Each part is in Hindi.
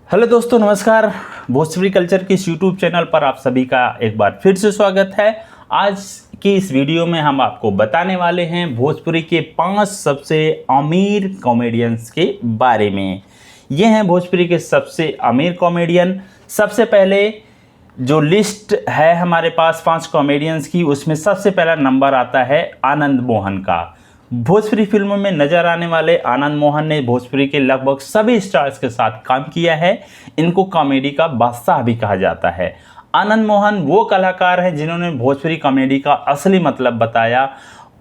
हेलो दोस्तों, नमस्कार। भोजपुरी कल्चर के इस यूट्यूब चैनल पर आप सभी का एक बार फिर से स्वागत है। आज की इस वीडियो में हम आपको बताने वाले हैं भोजपुरी के 5 सबसे अमीर कॉमेडियंस के बारे में। ये हैं भोजपुरी के सबसे अमीर कॉमेडियन। सबसे पहले जो लिस्ट है हमारे पास 5 कॉमेडियंस की, उसमें सबसे पहला नंबर आता है आनंद मोहन का। भोजपुरी फिल्मों में नजर आने वाले आनंद मोहन ने भोजपुरी के लगभग सभी स्टार्स के साथ काम किया है। इनको कॉमेडी का बादशाह भी कहा जाता है। आनंद मोहन वो कलाकार हैं जिन्होंने भोजपुरी कॉमेडी का असली मतलब बताया।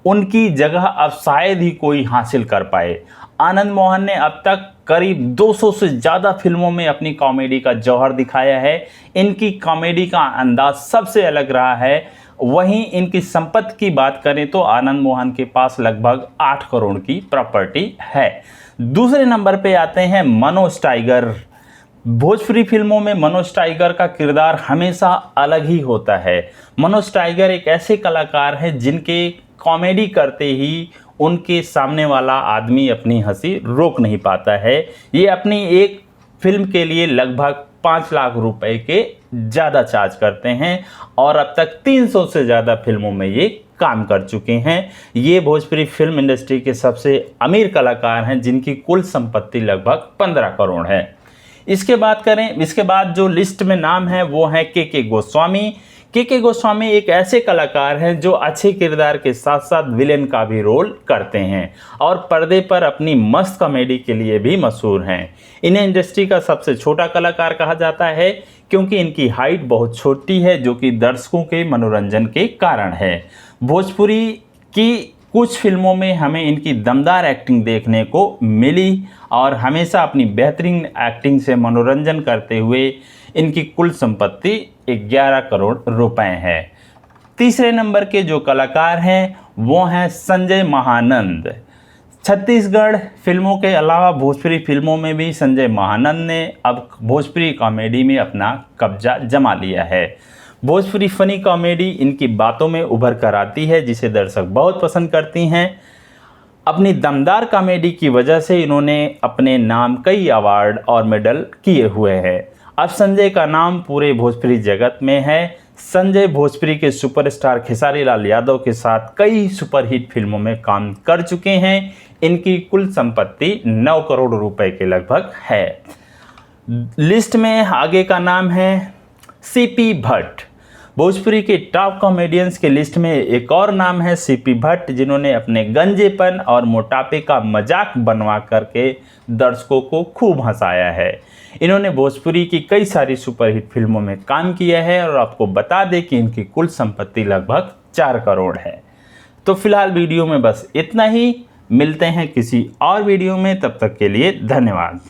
उनकी जगह अब शायद ही कोई हासिल कर पाए। आनंद मोहन ने अब तक करीब 200 से ज़्यादा फिल्मों में अपनी कॉमेडी का जौहर दिखाया है। इनकी कॉमेडी का अंदाज सबसे अलग रहा है। वहीं इनकी संपत्ति की बात करें तो आनंद मोहन के पास लगभग 8 करोड़ की प्रॉपर्टी है। दूसरे नंबर पे आते हैं मनोज टाइगर। भोजपुरी फिल्मों में मनोज टाइगर का किरदार हमेशा अलग ही होता है। मनोज टाइगर एक ऐसे कलाकार हैं जिनके कॉमेडी करते ही उनके सामने वाला आदमी अपनी हंसी रोक नहीं पाता है। ये अपनी एक फिल्म के लिए लगभग 5 लाख रुपए के ज़्यादा चार्ज करते हैं और अब तक 300 से ज़्यादा फिल्मों में ये काम कर चुके हैं। ये भोजपुरी फिल्म इंडस्ट्री के सबसे अमीर कलाकार हैं जिनकी कुल संपत्ति लगभग 15 करोड़ है। इसके बाद जो लिस्ट में नाम है वो है के गोस्वामी। के गोस्वामी एक ऐसे कलाकार हैं जो अच्छे किरदार के साथ साथ विलेन का भी रोल करते हैं और पर्दे पर अपनी मस्त कॉमेडी के लिए भी मशहूर हैं। इन्हें इंडस्ट्री का सबसे छोटा कलाकार कहा जाता है क्योंकि इनकी हाइट बहुत छोटी है, जो कि दर्शकों के मनोरंजन के कारण है। भोजपुरी की कुछ फिल्मों में हमें इनकी दमदार एक्टिंग देखने को मिली और हमेशा अपनी बेहतरीन एक्टिंग से मनोरंजन करते हुए इनकी कुल संपत्ति 11 करोड़ रुपए है। तीसरे नंबर के जो कलाकार हैं वो हैं संजय महानंद। छत्तीसगढ़ फिल्मों के अलावा भोजपुरी फिल्मों में भी संजय महानंद ने अब भोजपुरी कॉमेडी में अपना कब्जा जमा लिया है। भोजपुरी फनी कॉमेडी इनकी बातों में उभर कर आती है, जिसे दर्शक बहुत पसंद करती हैं। अपनी दमदार कॉमेडी की वजह से इन्होंने अपने नाम कई अवार्ड और मेडल किए हुए हैं। अब संजय का नाम पूरे भोजपुरी जगत में है। संजय भोजपुरी के सुपरस्टार खेसारी लाल यादव के साथ कई सुपरहिट फिल्मों में काम कर चुके हैं। इनकी कुल संपत्ति 9 करोड़ रुपए के लगभग है। लिस्ट में आगे का नाम है सीपी भट्ट। भोजपुरी के टॉप कॉमेडियंस के लिस्ट में एक और नाम है सीपी भट्ट, जिन्होंने अपने गंजेपन और मोटापे का मजाक बनवा करके दर्शकों को खूब हंसाया है। इन्होंने भोजपुरी की कई सारी सुपरहिट फिल्मों में काम किया है और आपको बता दें कि इनकी कुल संपत्ति लगभग 4 करोड़ है। तो फिलहाल वीडियो में बस इतना ही। मिलते हैं किसी और वीडियो में, तब तक के लिए धन्यवाद।